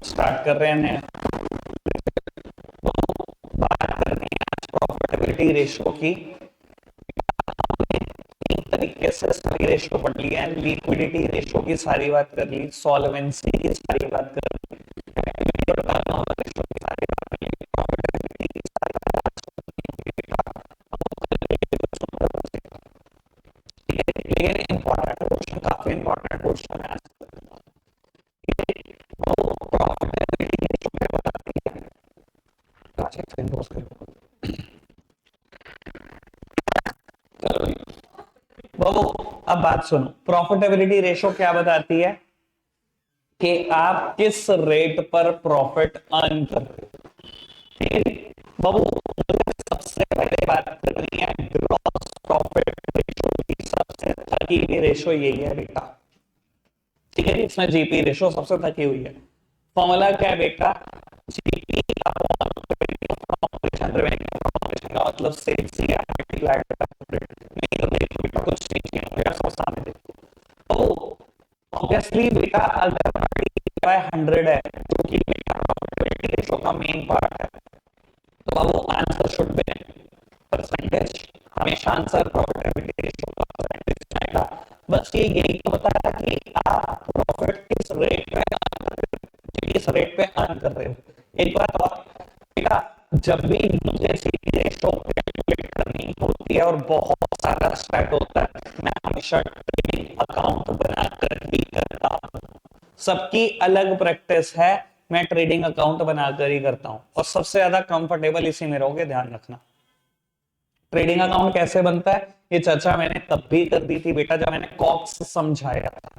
Start कर रहे हैं नया। बात करनी है आज प्रॉफिटेबिलिटी रेशियो की। तीन तरीके से सारी रेशियो पढ़ ली है। लिक्विडिटी रेशियो की सारी बात कर ली, सॉल्वेंसी की सारी बात कर ली, टर्नओवर रेशियो की सारी बात कर ली, प्रॉफिटेबिलिटी की सारी बात कर ली। लेकिन इंपॉर्टेंट क्वेश्चन, काफी इंपॉर्टेंट क्वेश्चन है। प्रॉफिटेबिलिटी रेशियो क्या बताती है? बाबू अब बात सुनो, प्रॉफिटेबिलिटी रेशियो क्या बताती है कि आप किस रेट पर प्रॉफिट अर्न कर रहे हो। ठीक है बाबू, सबसे पहले बात करनी है ग्रॉस प्रॉफिट रेशियो की। सबसे थकी हुई रेशियो यही है बेटा। ठीक है, इसमें जीपी रेशियो सबसे थकी हुई है। फॉर्मूला क्या है बेटा? जीपी मतलब सेल्स या मल्टीप्लाइड बाय नहीं तो देखो बेटा कुछ नहीं होगा, सब सामने देखो। तो ऑब्वियसली बेटा अगर बाय 100 है जो कि बेटा प्रॉफिटेबिलिटी रेशियो का मेन पार्ट है, तो अब वो आंसर शुड बी परसेंटेज। हमेशा आंसर प्रॉफिटेबिलिटी रेशियो का परसेंटेज आएगा। बस ये यही तो बताया कि आप प्रॉफिट किस रेट पे किस रेट पे अर्न कर रहे हो। एक बात और बेटा, जब भी मुझे रेशियो कैलकुलेट करनी होती है और बहुत सारा स्टेप होता है, मैं हमेशा ट्रेडिंग अकाउंट बनाकर ही करता हूँ। सबकी अलग प्रैक्टिस है, मैं ट्रेडिंग अकाउंट बनाकर ही करता हूं और सबसे ज्यादा कंफर्टेबल इसी में रहोगे, ध्यान रखना। ट्रेडिंग अकाउंट कैसे बनता है ये चर्चा मैंने तब भी कर दी थी बेटा जब मैंने कॉक्स समझाया था।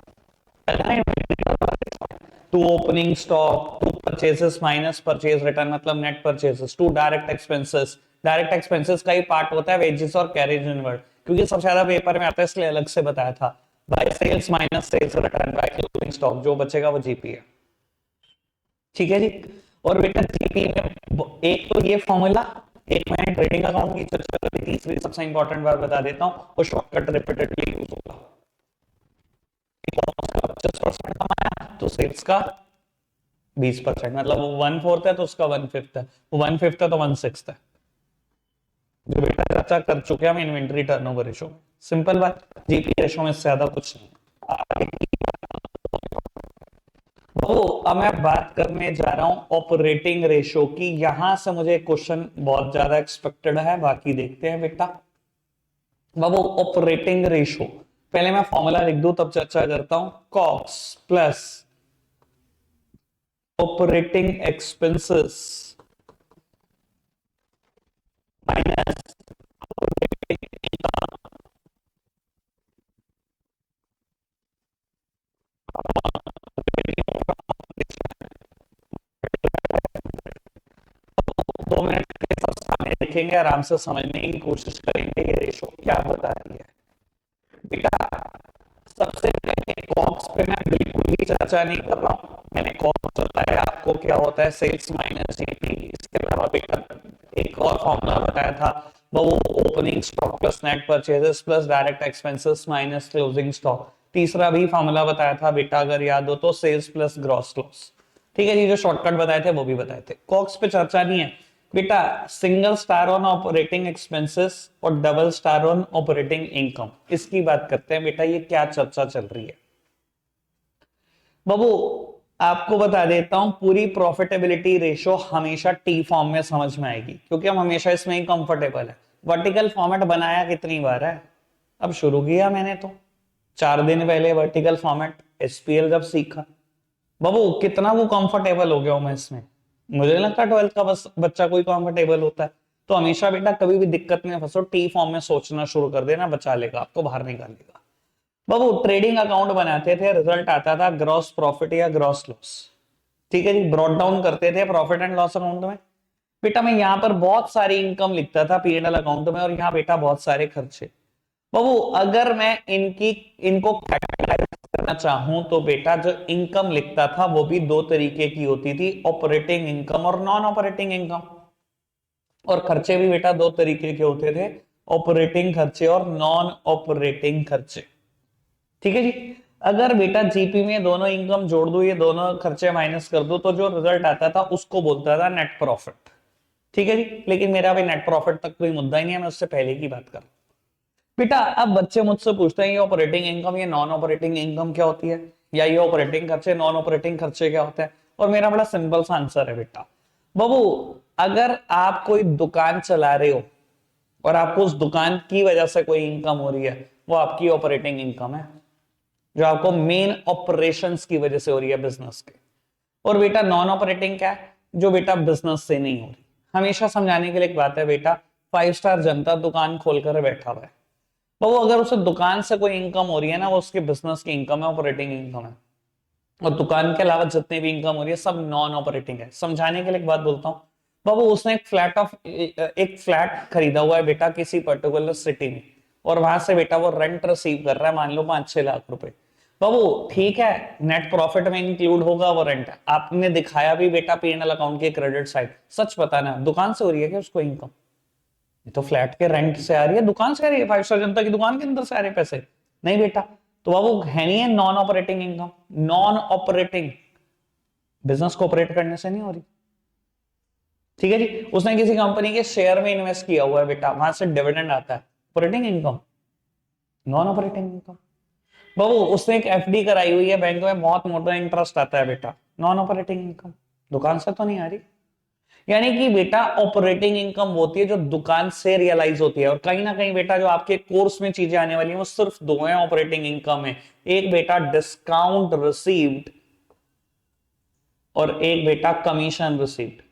To opening stock, to purchases minus purchase return मतलब net purchases, to direct expenses. Direct expenses का ही पार्ट होता है वेजेस और कैरेज इनवर्ड, क्योंकि सबसे ज्यादा पेपर में आता है इसलिए अलग से बताया था। By sales minus sales return by closing stock, जो बचेगा वो जीपी है। ठीक है जी। और बेटा जीपी में एक तो ये फॉर्मूला, एक मैंने ट्रेडिंग अकाउंट की चर्चा करी, तीसरी सबसे इंपॉर्टेंट बात बता देता हूं, वो शॉर्टकट रिपीटेडली यूज होगा। 50% कमाया तो सेल्स का 20%, मतलब वो 1/4 है तो उसका 1/5 है, वो 1/5 है तो 1/6 है। जो बेटा चर्चा कर चुके हैं हम इन्वेंटरी टर्नओवर रेशो। सिंपल बात, जीपी रेशो में ज्यादा कुछ नहीं। तो अब मैं बात करने जा रहा हूं ऑपरेटिंग रेशो की। यहां से मुझे क्वेश्चन बहुत ज्यादा एक्सपेक्टेड है, बाकी देखते हैं बेटा। बाबू ऑपरेटिंग रेशो, पहले मैं फॉर्मूला लिख दूं तब चर्चा करता हूं। Cost plus operating expenses minus दो मिनट के सब सामने देखेंगे, आराम से समझने की कोशिश करेंगे ये रेशो क्या बता रही है बेटा। सबसे पहले कॉस्ट पे मैं बिल्कुल भी चर्चा नहीं कर रहा हूं। मैंने कॉस्ट बताया आपको क्या होता है, सेल्स माइनस जीपी। इसके अलावा बेटा एक और फॉर्मूला बताया था, वो opening stock plus net purchases plus direct expenses minus closing stock. तीसरा भी फॉर्मूला बताया था बेटा, अगर याद हो तो, सेल्स प्लस ग्रॉस लॉस। ठीक है जी, जो शॉर्टकट बताए थे वो भी बताए थे। कॉस्ट पे चर्चा नहीं है बेटा। Single star on operating expenses और double star on operating income, इसकी बात करते हैं बेटा। ये क्या चर्चा चल रही है बाबू? आपको बता देता हूं, पूरी प्रॉफिटेबिलिटी रेशो हमेशा टी फॉर्म में समझ में आएगी, क्योंकि हम हमेशा इसमें ही कंफर्टेबल है। वर्टिकल फॉर्मेट बनाया कितनी बार है, अब शुरू किया मैंने तो 4 दिन पहले वर्टिकल फॉर्मेट, एसपीएल जब सीखा। बाबू कितना वो कंफर्टेबल हो गया हूं मैं इसमें, मुझे नहीं लगता 12th का बस बच्चा कोई कंफर्टेबल होता है। तो हमेशा बेटा कभी भी दिक्कत में फंसो, टी फॉर्म में सोचना शुरू कर देना, बचा लेगा आपको, बाहर निकाल लेगा। बाबू ट्रेडिंग अकाउंट बनाते थे, रिजल्ट आता था ग्रॉस प्रॉफिट या ग्रॉस लॉस। ठीक है जी, ब्रॉट डाउन करते थे प्रॉफिट एंड लॉस अकाउंट में। बेटा मैं यहाँ पर बहुत सारी इनकम लिखता था पीएनएल अकाउंट में, और यहाँ बेटा बहुत सारे खर्चे। बाबू अगर मैं इनको कैटेगराइज करना चाहूं तो बेटा जो इनकम लिखता था वो भी दो तरीके की होती थी, ऑपरेटिंग इनकम और नॉन ऑपरेटिंग इनकम। और खर्चे भी बेटा दो तरीके के होते थे, ऑपरेटिंग खर्चे और नॉन ऑपरेटिंग खर्चे। ठीक है जी। अगर बेटा जीपी में दोनों इनकम जोड़ दू, ये दोनों खर्चे माइनस कर दो, तो जो रिजल्ट आता था उसको बोलता था नेट प्रॉफिट। ठीक है जी, लेकिन मेरा भाई नेट प्रॉफिट तक कोई मुद्दा ही नहीं है, मैं उससे पहले की बात कर। बेटा अब बच्चे मुझसे पूछते हैं ये ऑपरेटिंग इनकम, ये नॉन ऑपरेटिंग इनकम क्या होती है, या ये ऑपरेटिंग खर्चे नॉन ऑपरेटिंग खर्चे क्या होते हैं। और मेरा बड़ा सिंपल सा आंसर है बेटा, बाबू अगर आप कोई दुकान चला रहे हो और आपको उस दुकान की वजह से कोई इनकम हो रही है, वो आपकी ऑपरेटिंग इनकम है, जो आपको मेन ऑपरेशंस की वजह से हो रही है बिजनेस के। और बेटा नॉन ऑपरेटिंग क्या है, जो बेटा बिजनेस से नहीं हो रही। हमेशा समझाने के लिए एक बात है बेटा, 5 स्टार जनता दुकान खोलकर बैठा हुआ है, तो वो अगर उसे दुकान से कोई इनकम हो रही है ना, वो उसके बिजनेस की इनकम है, ऑपरेटिंग इनकम है। और दुकान के अलावा जितनी भी इनकम हो रही है सब नॉन ऑपरेटिंग है। समझाने के लिए एक बात बोलता हूँ बाबू, उसने एक फ्लैट खरीदा हुआ है बेटा किसी पर्टिकुलर सिटी में, और वहां से बेटा वो रेंट रिसीव कर रहा है, मान लो 5-6 लाख रुपए। बाबू ठीक है, नेट प्रॉफिट में इंक्लूड होगा वो रेंट। आपने दिखाया भी बेटा पीएनएल अकाउंट के क्रेडिट साइड, सच बताना दुकान से हो रही है क्या उसको इनकम? ये तो फ्लैट के रेंट से आ रही है, दुकान से आ रही है, 5 स्टार जनता की दुकान के अंदर से आ रहे पैसे नहीं बेटा। तो बाबू है नहीं है non operating income. Non operating business को ऑपरेट करने से नहीं हो रही। ठीक है जी, उसने किसी कंपनी के शेयर में इन्वेस्ट किया हुआ है बेटा, वहां से डिविडेंड आता है, operating income, non operating income. बाबू उसने एक एफडी कराई हुई है बैंक में, बहुत मोटा इंटरेस्ट आता है बेटा, नॉन ऑपरेटिंग इनकम, दुकान से तो नहीं आ रही। यानी कि बेटा ऑपरेटिंग इनकम होती है जो दुकान से रियलाइज होती है। और कहीं ना कहीं बेटा जो आपके कोर्स में चीजें आने वाली हैं वो सिर्फ दो हैं ऑपरेटिंग इनकम है, एक बेटा डिस्काउंट रिसीव्ड और एक बेटा कमीशन रिसीव्ड।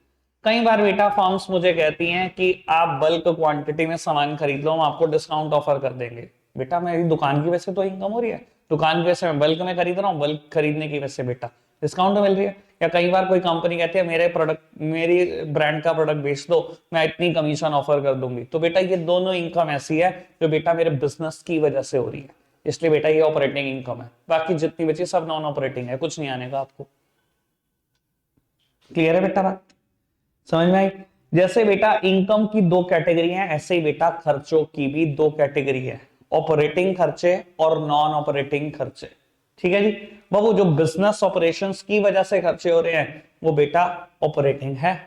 कई बार बेटा फर्म्स मुझे कहती हैं कि आप बल्क क्वांटिटी में सामान खरीद लो, हम आपको डिस्काउंट ऑफर कर देंगे। बेटा मेरी दुकान की वजह से तो इनकम हो रही है, दुकान की वजह से मैं बल्क में खरीद रहा हूँ, बल्क खरीदने की वजह से बेटा डिस्काउंट मिल रही है। या कई बार कोई कंपनी कहती है मेरे प्रोडक्ट, मेरी ब्रांड का प्रोडक्ट बेच दो, मैं इतनी कमीशन ऑफर कर दूंगी। तो बेटा ये दोनों इनकम ऐसी है जो बेटा मेरे बिजनेस की वजह से हो रही है, इसलिए बेटा ये ऑपरेटिंग इनकम है। बाकी जितनी बची सब नॉन ऑपरेटिंग है, कुछ नहीं आने का आपको। क्लियर है बेटा बात, समझ में आई? जैसे बेटा इनकम की दो कैटेगरी हैं, ऐसे ही बेटा खर्चों की भी दो कैटेगरी है, ऑपरेटिंग खर्चे और नॉन ऑपरेटिंग खर्चे। ठीक है जी बाबू, जो बिजनेस ऑपरेशंस की वजह से खर्चे हो रहे हैं वो बेटा ऑपरेटिंग है,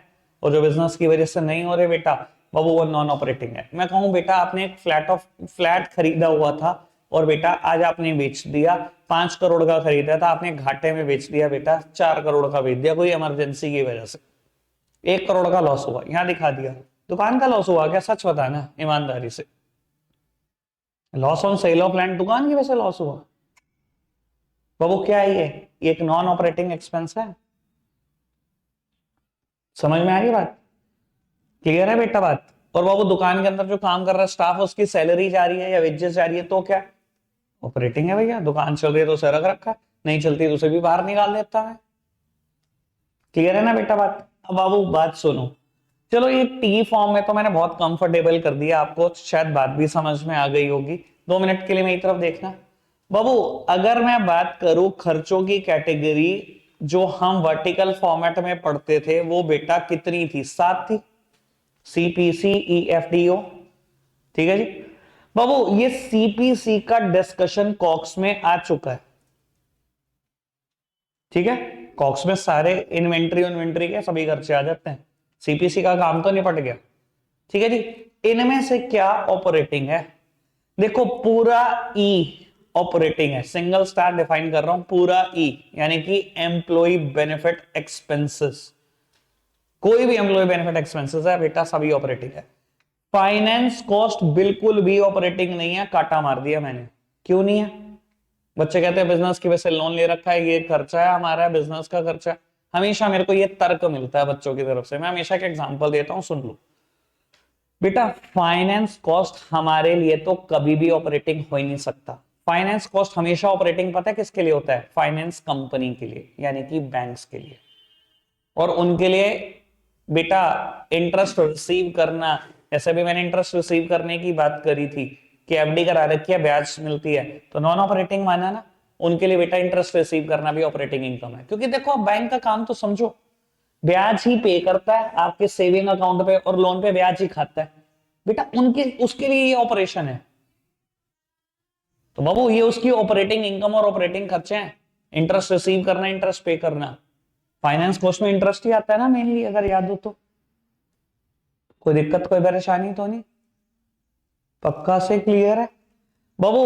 और जो बिजनेस की वजह से नहीं हो रहे बेटा बाबू वो नॉन ऑपरेटिंग है। मैं कहूं बेटा आपने एक फ्लैट खरीदा हुआ था और बेटा आज आपने बेच दिया, 5 करोड़ का खरीदा था आपने, घाटे में बेच दिया बेटा, 4 करोड़ का बेच दिया कोई इमरजेंसी की वजह से, 1 करोड़ का लॉस हुआ, यहां दिखा दिया। दुकान का लॉस हुआ क्या? सच बताना ईमानदारी से। Loss on sale of land दुकान की वजह से लॉस हुआ बाबू, क्या है ये एक नॉन ऑपरेटिंग एक्सपेंस है। समझ में आ रही बात? क्लियर है बेटा बात? और बाबू दुकान के अंदर जो काम कर रहा है स्टाफ, उसकी सैलरी जा रही है या वेजेस जा रही है, तो क्या ऑपरेटिंग है भैया। दुकान चल रही है तो उसे रख रखा, नहीं चलती तो उसे भी बाहर निकाल देता है। क्लियर है ना बेटा बात? अब बाबू बात सुनो, चलो ये टी फॉर्म में तो मैंने बहुत कंफर्टेबल कर दिया आपको, शायद बात भी समझ में आ गई होगी। 2 मिनट के लिए मेरी तरफ देखना बाबू। अगर मैं बात करूं खर्चों की कैटेगरी जो हम वर्टिकल फॉर्मेट में पढ़ते थे, वो बेटा कितनी थी? 7 थी, सीपीसी ईएफडीओ। ठीक है जी बाबू, ये सीपीसी का डिस्कशन कॉक्स में आ चुका है। ठीक है, कॉक्स में सारे इन्वेंट्री के सभी खर्चे आ जाते हैं, सीपीसी का काम तो निपट गया। ठीक है जी, इनमें से क्या ऑपरेटिंग है? देखो पूरा ई ऑपरेटिंग है, सिंगल स्टार डिफाइन कर रहा हूं, पूरा ई यानी कि एम्प्लॉय बेनिफिट एक्सपेंसेस, कोई भी एम्प्लॉय बेनिफिट एक्सपेंसेस है बेटा सभी ऑपरेटिंग है। फाइनेंस कॉस्ट बिल्कुल भी ऑपरेटिंग नहीं है, काटा मार दिया मैंने। क्यों नहीं है? बच्चे कहते हैं बिजनेस की वजह से लोन ले रखा है, ये खर्चा है हमारा, बिजनेस का खर्चा है। हमेशा मेरे को ये तर्क मिलता है बच्चों की तरफ से, मैं हमेशा एक एग्जांपल देता हूं, सुन लो बेटा। फाइनेंस कॉस्ट हमारे लिए तो कभी भी ऑपरेटिंग हो ही नहीं सकता। फाइनेंस कॉस्ट हमेशा ऑपरेटिंग पता है किसके लिए होता है? फाइनेंस कंपनी के लिए, यानी कि बैंक्स के लिए। और उनके लिए बेटा इंटरेस्ट रिसीव करना, जैसे भी मैंने इंटरेस्ट रिसीव करने की बात करी थी कि एफडी करा रखी है, ब्याज मिलती है, तो नॉन ऑपरेटिंग माना ना। उनके लिए बेटा इंटरेस्ट रिसीव करना भी ऑपरेटिंग इनकम है, क्योंकि देखो अब बैंक का काम तो समझो, ब्याज ही पे करता है आपके सेविंग अकाउंट पे, और लोन पे ब्याज ही खाता है बेटा, उनके उसके लिए ये ऑपरेशन है। तो बाबू ये उसकी ऑपरेटिंग इनकम और ऑपरेटिंग खर्चे हैं। इंटरेस्ट रिसीव करना, इंटरेस्ट पे करना, फाइनेंस कॉस्ट में इंटरेस्ट ही आता है ना मेनली, अगर याद हो तो। कोई दिक्कत कोई परेशानी तो नहीं? पक्का से क्लियर है बाबू?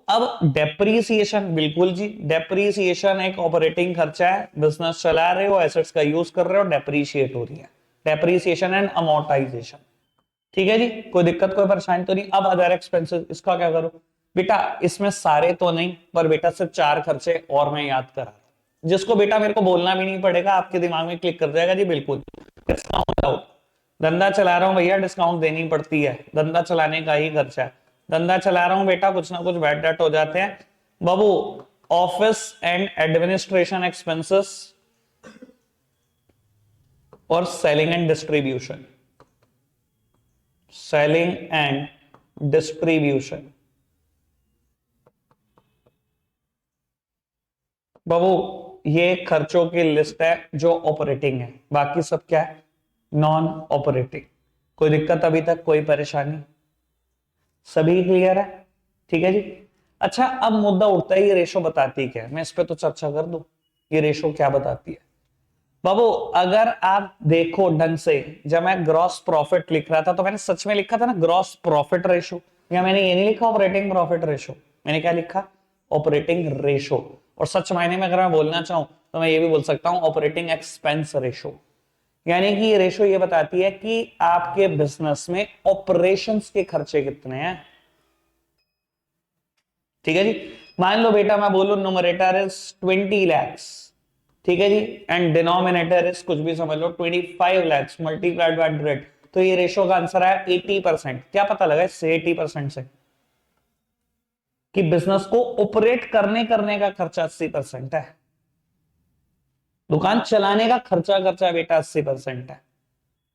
अब डेप्रीसिएशन, बिल्कुल जी, डेप्रीसिएशन एक ऑपरेटिंग खर्चा है। बिजनेस चला रहे हो, एसेट्स का यूज कर रहे हो, डेप्रीशिएट हो रही है। डेप्रीसिएशन एंड अमोर्टाइजेशन, ठीक है जी, कोई दिक्कत कोई परेशानी तो नहीं? अब अदर एक्सपेंसेस, इसका क्या करो बेटा? इसमें सारे तो नहीं, पर बेटा सिर्फ 4 खर्चे और मैं याद करा रहा हूं, जिसको बेटा मेरे को बोलना भी नहीं पड़ेगा, आपके दिमाग में क्लिक कर जाएगा जी। बिल्कुल, डिस्काउंट आउट, धंधा चला रहा हूं भैया, डिस्काउंट देनी पड़ती है, धंधा चलाने का ही खर्चा है। धंधा चला रहा हूं बेटा, कुछ ना कुछ बैड डेट हो जाते हैं बाबू। ऑफिस एंड एडमिनिस्ट्रेशन एक्सपेंसेस और selling and distribution, selling and distribution बाबू, ये खर्चों की लिस्ट है जो ऑपरेटिंग है, बाकी सब क्या है? Non operating. कोई दिक्कत अभी तक, कोई परेशानी? सभी क्लियर है? ठीक है जी। अच्छा, अब मुद्दा उठता है, ये रेशो बताती क्या है? मैं इस पे तो चर्चा कर दूं, ये रेशो क्या बताती है बाबू? अगर आप देखो ढंग से, जब मैं ग्रॉस प्रॉफिट लिख रहा था तो मैंने सच में लिखा था ना ग्रॉस प्रॉफिट रेशो, या मैंने ये नहीं लिखा ऑपरेटिंग प्रॉफिट रेशो? मैंने क्या लिखा? Operating ratio. और सच मायने में अगर मैं बोलना चाहूं तो मैं ये भी बोल सकता हूं ऑपरेटिंग एक्सपेंस रेशो। यानी कि ये रेशो ये बताती है कि आपके बिजनेस में ऑपरेशंस के खर्चे कितने हैं। ठीक है जी। मान लो बेटा मैं बोलूं न्यूमरेटर इज 20 lakhs, ठीक है जी, एंड डिनोमिनेटर इज कुछ भी समझ लो 25 lakhs मल्टीप्लाइड बाय 100, तो ये रेशो का आंसर है 80%। क्या पता लगा इससे? 80% से कि बिजनेस को ऑपरेट करने का खर्चा 80% है, दुकान चलाने का खर्चा बेटा 80% है।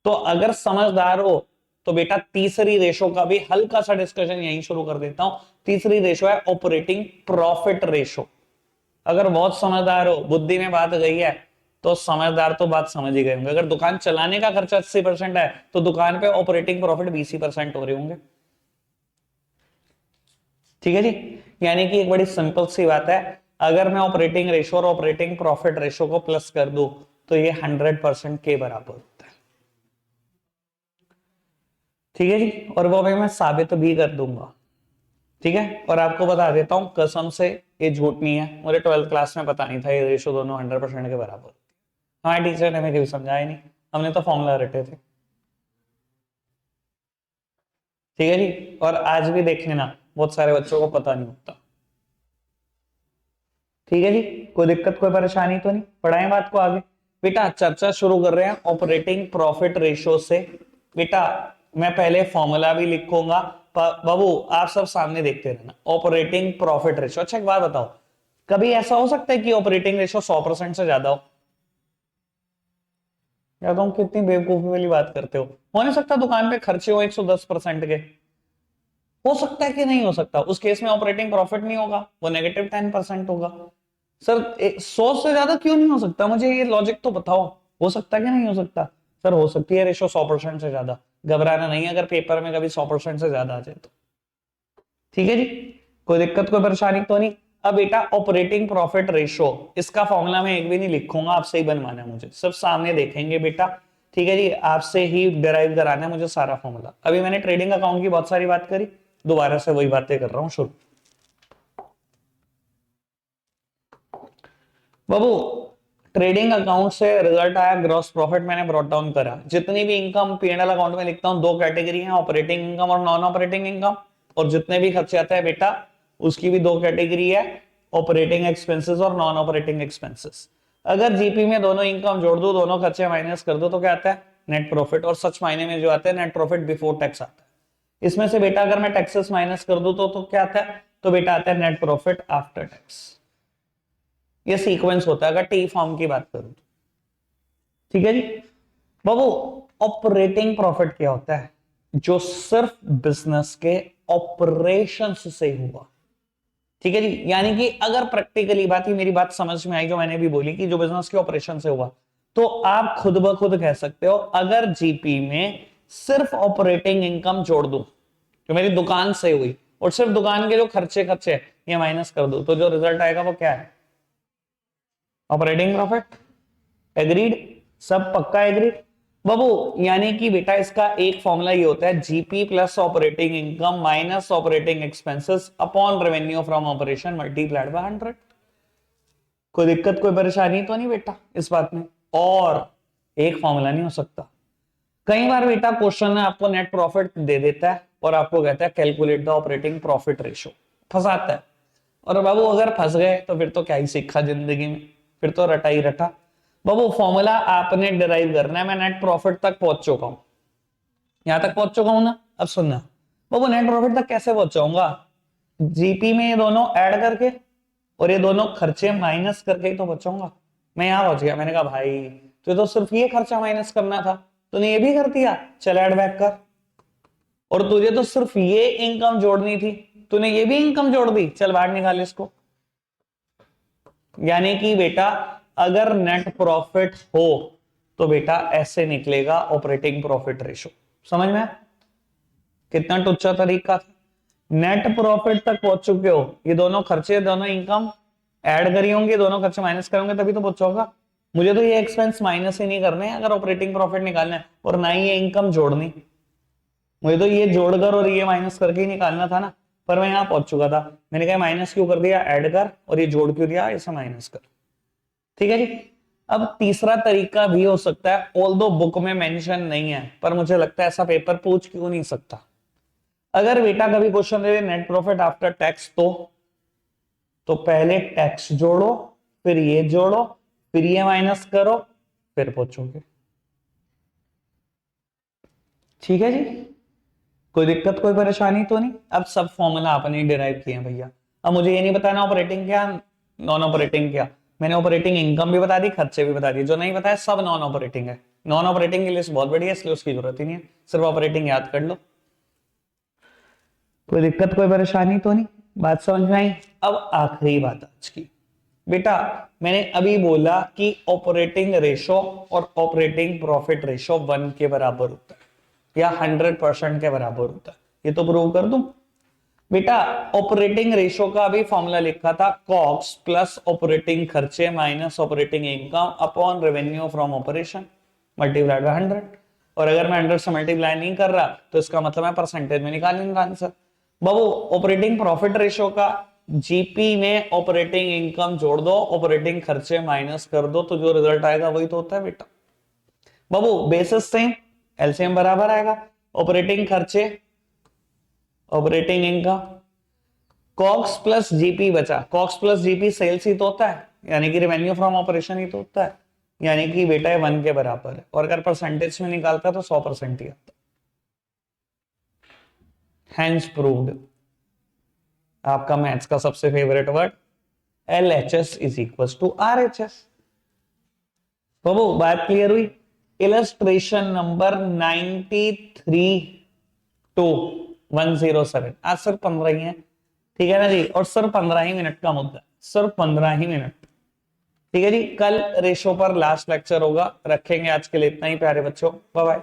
तो अगर समझदार हो तो बेटा तीसरी रेशो का भी हल्का सा डिस्कशन यहीं शुरू कर देता हूं। तीसरी रेशो है ऑपरेटिंग प्रॉफिट रेशो। अगर बहुत समझदार हो, बुद्धि में बात गई है, तो समझदार तो बात समझ ही गए होंगे। अगर दुकान चलाने का खर्चा 80% है तो दुकान पे ऑपरेटिंग प्रॉफिट 20% हो रहे होंगे। ठीक है जी। यानी कि एक बड़ी सिंपल सी बात है, अगर मैं ऑपरेटिंग रेशो और ऑपरेटिंग प्रॉफिट रेशो को प्लस कर दूं तो ये 100% के बराबर होता है। ठीक है जी। और वो भी मैं साबित भी कर दूंगा। ठीक है। और आपको बता देता हूं कसम से, ये झूठ नहीं है, मुझे 12th क्लास में पता नहीं था ये रेशो दोनों 100% के बराबर। हाँ, टीचर ने मुझे समझाया नहीं, हमने तो फॉर्मूला रटे थे। ठीक है जी। और आज भी देख लेना, बहुत सारे बच्चों को पता नहीं होता। ठीक है जी। कोई दिक्कत कोई परेशानी तो नहीं? बढ़ाएं बात को आगे। बेटा चर्चा शुरू कर रहे हैं ऑपरेटिंग प्रॉफिट रेशो से। बेटा मैं पहले फॉर्मूला भी लिखूंगा, बाबू आप सब सामने देखते रहना। Operating profit ratio. अच्छा एक बात बताओ, कभी ऐसा हो सकता है कि ऑपरेटिंग रेशो 100% से ज्यादा हो? या तुम कितनी बेवकूफी वाली बात करते हो नहीं सकता दुकान पे खर्चे हो 110% के? हो सकता है कि नहीं हो सकता? उस केस में ऑपरेटिंग प्रॉफिट नहीं होगा, वो -10% होगा। सर 100 से ज्यादा क्यों नहीं हो सकता? मुझे ये लॉजिक तो बताओ, हो सकता कि नहीं हो सकता? सर हो सकती है रेशो 100% से ज्यादा, घबराना नहीं अगर पेपर में कभी 100% से ज्यादा आ जाए तो। ठीक है जी। कोई दिक्कत कोई परेशानी तो नहीं? अब बेटा ऑपरेटिंग प्रॉफिट रेशो, इसका फॉर्मूला मैं एक भी नहीं लिखूंगा, आपसे ही बनवाना है मुझे, सब सामने देखेंगे बेटा। ठीक है जी, आपसे ही डिराइव कराना है मुझे सारा फॉर्मूला। अभी मैंने ट्रेडिंग अकाउंट की बहुत सारी बात करी, दोबारा से वही बातें कर रहा हूं शुरू। बाबू ट्रेडिंग अकाउंट से रिजल्ट आया ग्रॉस प्रॉफिट, मैंने ब्रॉट डाउन करा। जितनी भी इनकम पीएनएल अकाउंट में लिखता हूं, दो कैटेगरी है, ऑपरेटिंग इनकम और नॉन ऑपरेटिंग इनकम। और जितने भी खर्चे आते हैं बेटा उसकी भी दो कैटेगरी है, ऑपरेटिंग एक्सपेंसेस और नॉन ऑपरेटिंग एक्सपेंसेस। अगर जीपी में दोनों इनकम जोड़ दो, दोनों खर्चे माइनस कर दो, तो क्या आता है? Net profit. और सच मायने में जो आता है नेट प्रॉफिट बिफोर टैक्स आता है। इसमें से बेटा अगर मैं टैक्सेस माइनस कर दूं तो क्या आता है? तो बेटा आता है नेट प्रॉफिट आफ्टर टैक्स। ये सीक्वेंस होता है अगर टी फॉर्म की बात करूं तो। ठीक है जी। बाबू ऑपरेटिंग प्रॉफिट क्या होता है? जो सिर्फ बिजनेस के ऑपरेशंस से हुआ। ठीक है जी। यानी कि अगर प्रैक्टिकली बात ही, मेरी बात समझ में आई जो मैंने भी बोली कि जो बिजनेस के ऑपरेशन से हुआ, तो आप खुद ब खुद कह सकते हो अगर जीपी में सिर्फ ऑपरेटिंग इनकम जोड़ दूं जो मेरी दुकान से हुई, और सिर्फ दुकान के जो खर्चे खर्चे ये माइनस कर दो तो जो रिजल्ट आएगा वो क्या है? Operating profit. एग्रीड? सब पक्का एग्रीड बाबू? यानी कि बेटा इसका एक फॉर्मूला ये होता है, GP plus operating income minus operating expenses upon revenue from operation multiplied by 100। कोई दिक्कत कोई परेशानी तो नहीं बेटा इस बात में? और एक फॉर्मूला नहीं हो सकता। कई बार बेटा क्वेश्चन में आपको नेट प्रॉफिट दे देता है और आपको कहता है calculate the operating profit ratio, फंसाता है। और बाबू अगर फंस गए तो फिर तो क्या ही सीखा जिंदगी में, फिर तो रटा ही रटा। बाबू फॉर्मूला आपने डिराइव करना है। मैं नेट प्रॉफिट तक पहुंच चुका हूं, यहां तक पहुंच चुका हूं ना? अब सुनना बाबू, नेट प्रॉफिट तक कैसे पहुंच जाऊंगा? जीपी में ये दोनों ऐड करके और ये दोनों खर्चे माइनस करके ही तो बचाऊंगा। मैं यहां पहुंच गया, मैंने कहा भाई तुझे तो सिर्फ ये खर्चा माइनस करना था, तूने ये भी कर दिया, चल ऐड बैक कर। और तुझे तो सिर्फ ये इनकम जोड़नी थी, तूने ये भी इनकम जोड़ दी, चल बाहर निकाल इसको। यानी कि बेटा अगर नेट प्रॉफिट हो तो बेटा ऐसे निकलेगा ऑपरेटिंग प्रॉफिट रेशो। समझ में? कितना टुच्चा तरीका था। नेट प्रॉफिट तक पहुंच चुके हो, ये दोनों खर्चे दोनों इनकम ऐड करी होंगे, दोनों खर्चे माइनस करोगे तभी तो पहुंचोगा। मुझे तो ये एक्सपेंस माइनस ही नहीं करने अगर ऑपरेटिंग प्रॉफिट निकालना है, और ना ही ये इनकम जोड़नी। मुझे तो ये जोड़कर और ये माइनस करके ही निकालना था ना, पर मैं यहां पहुंच चुका था। मैंने कहा माइनस क्यों कर दिया, ऐड कर, और ये जोड़ क्यों दिया, इसे माइनस कर। ठीक है जी। अब तीसरा तरीका भी हो सकता है, ऑल्दो बुक में मेंशन नहीं है, पर मुझे लगता है ऐसा पेपर पूछ क्यों नहीं सकता। अगर बेटा कभी क्वेश्चन दे नेट प्रॉफिट आफ्टर टैक्स तो पहले टैक्स जोड़ो, फिर ये जोड़ो, फिर ये माइनस करो, फिर पूछोगे। ठीक है जी, कोई दिक्कत कोई परेशानी तो नहीं? अब सब फॉर्मूला आपने डिराइव किए हैं भैया। अब मुझे ये नहीं बताना ऑपरेटिंग क्या नॉन ऑपरेटिंग क्या। मैंने ऑपरेटिंग इनकम भी बता दी, खर्चे भी बता दिए। जो नहीं बताया सब नॉन ऑपरेटिंग है। नॉन ऑपरेटिंग की लिस्ट बहुत बड़ी है, इसलिए उसकी जरूरत ही नहीं है, सिर्फ ऑपरेटिंग याद कर लो। कोई दिक्कत कोई परेशानी तो नहीं? बात समझ में आई? अब आखिरी बात आज की बेटा, मैंने अभी बोला कि ऑपरेटिंग रेशो और ऑपरेटिंग प्रॉफिट रेशो 1 के बराबर होता है या 100% के बराबर होता है। ये तो प्रूव कर दूं बेटा। ऑपरेटिंग रेशो का अभी फॉर्मूला लिखा था, कॉस्ट प्लस ऑपरेटिंग खर्चे minus operating income upon revenue from operation multiplied by 100। और अगर मैं 100 से मल्टीप्लाई नहीं कर रहा तो इसका मतलब मैं परसेंटेज में निकालूंगा आंसर। बाबू ऑपरेटिंग प्रॉफिट रेशो का जीपी में ऑपरेटिंग इनकम जोड़ दो, ऑपरेटिंग खर्चे माइनस कर दो, तो जो रिजल्ट आएगा वही तो होता है बेटा। बाबू बेसिस सेम, एलसीएम बराबर आएगा। ऑपरेटिंग खर्चे, operating income, COGS plus GP बचा। कॉक्स प्लस जीपी सेल्स ही तो होता है, यानी कि रेवेन्यू फ्रॉम ऑपरेशन ही तो होता है, यानी कि बेटा ये 1 के बराबर है। और अगर परसेंटेज में निकालता तो 100% ही आता। Hence proved. आपका मैथ्स का सबसे favourite word LHS is equal to RHS। बाबू बात क्लियर हुई? Illustration number 93 to 107। आज सिर्फ 15 ही है, ठीक है ना जी? और सिर्फ 15 ही मिनट का मुद्दा, सिर्फ 15 ही मिनट। ठीक है जी, कल रेशो पर लास्ट लेक्चर होगा, रखेंगे आज के लिए इतना ही प्यारे बच्चों, बाय बाय।